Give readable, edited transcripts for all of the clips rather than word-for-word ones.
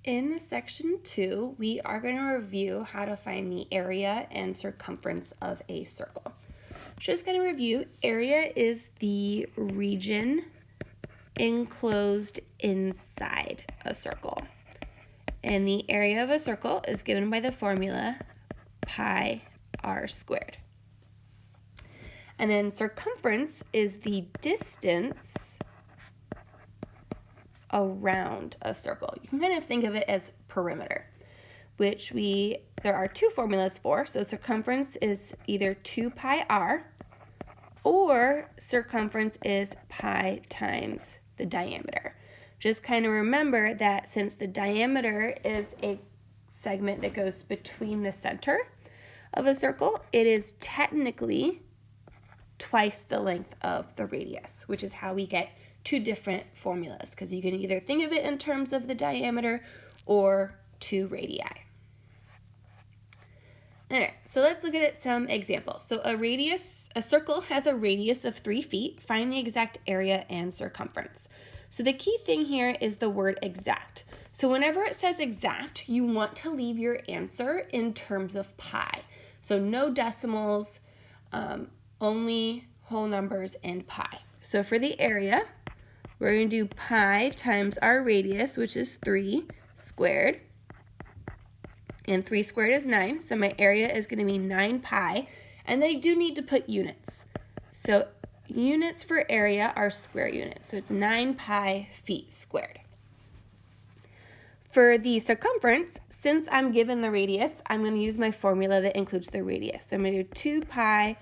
In section 2, we are going to review how to find the area and circumference of a circle. Just going to review, area is the region enclosed inside a circle. And the area of a circle is given by the formula pi r squared. And then circumference is the distance around a circle. You can kind of think of it as perimeter, which there are two formulas for. So circumference is either 2 pi r or circumference is pi times the diameter. Just kind of remember that since the diameter is a segment that goes between the center of a circle, it is technically twice the length of the radius, which is how we get two different formulas, because you can either think of it in terms of the diameter or two radii. Alright, so let's look at some examples. So a circle has a radius of 3 feet. Find the exact area and circumference. So the key thing here is the word exact. So whenever it says exact, you want to leave your answer in terms of pi. So no decimals, only whole numbers and pi. So for the area, we're going to do pi times our radius, which is 3 squared. And 3 squared is 9, so my area is going to be 9 pi. And then I do need to put units. So units for area are square units. So it's 9 pi feet squared. For the circumference, since I'm given the radius, I'm going to use my formula that includes the radius. So I'm going to do 2 pi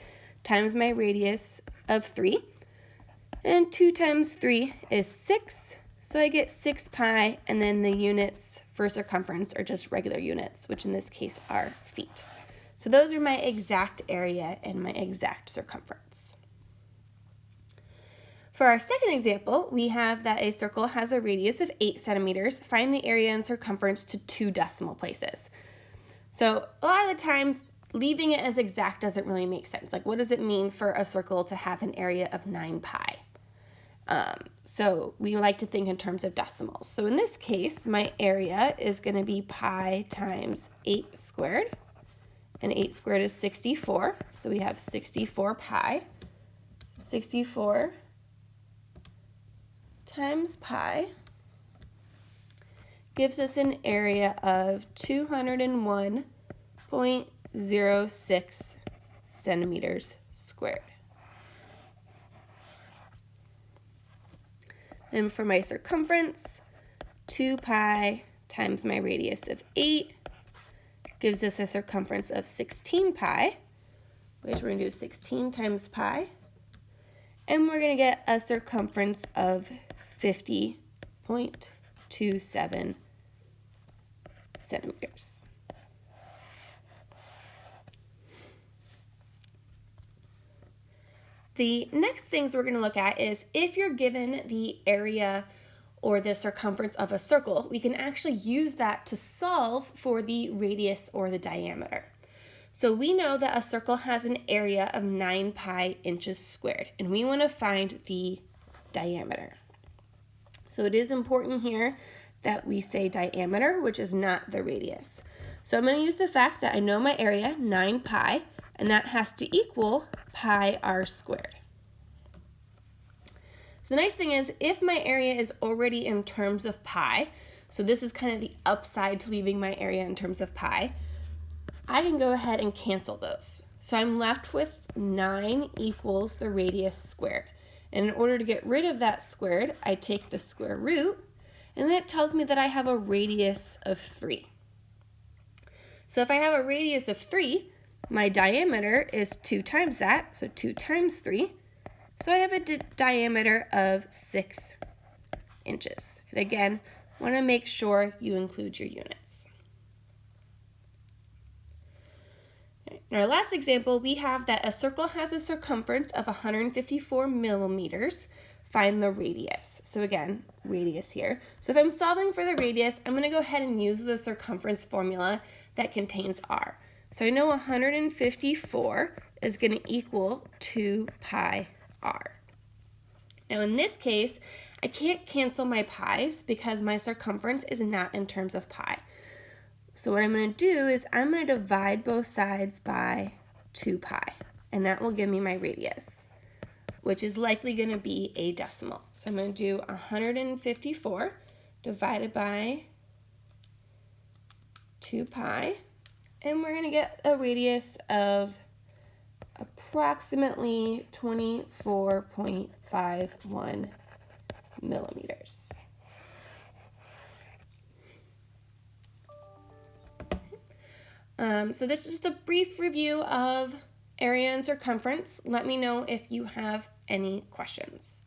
times my radius of 3. And 2 times 3 is 6, so I get 6 pi, and then the units for circumference are just regular units, which in this case are feet. So those are my exact area and my exact circumference. For our second example, we have that a circle has a radius of 8 centimeters. Find the area and circumference to 2 decimal places. So a lot of the time, leaving it as exact doesn't really make sense. Like, what does it mean for a circle to have an area of 9 pi? So we like to think in terms of decimals. So in this case, my area is going to be pi times 8 squared. And 8 squared is 64. So we have 64 pi. So 64 times pi gives us an area of 201.06 centimeters squared. And for my circumference, 2 pi times my radius of 8 gives us a circumference of 16 pi, which we're going to do 16 times pi. And we're going to get a circumference of 50.27 centimeters. The next things we're going to look at is if you're given the area or the circumference of a circle, we can actually use that to solve for the radius or the diameter. So we know that a circle has an area of 9 pi inches squared, and we want to find the diameter. So it is important here that we say diameter, which is not the radius. So I'm going to use the fact that I know my area, 9 pi, and that has to equal pi r squared. So the nice thing is, if my area is already in terms of pi, so this is kind of the upside to leaving my area in terms of pi, I can go ahead and cancel those. So I'm left with 9 equals the radius squared. And in order to get rid of that squared, I take the square root, and then it tells me that I have a radius of 3. So if I have a radius of 3, my diameter is 2 times that, so 2 times 3. So I have a diameter of 6 inches. And again, want to make sure you include your units. In our last example, we have that a circle has a circumference of 154 millimeters. Find the radius. So again, radius here. So if I'm solving for the radius, I'm going to go ahead and use the circumference formula that contains r. So I know 154 is going to equal 2 pi r. Now in this case, I can't cancel my pi's because my circumference is not in terms of pi. So what I'm going to do is I'm going to divide both sides by 2 pi, and that will give me my radius, which is likely going to be a decimal. So I'm going to do 154 divided by 2 pi, and we're going to get a radius of approximately 24.51 millimeters. So this is just a brief review of area and circumference. Let me know if you have any questions.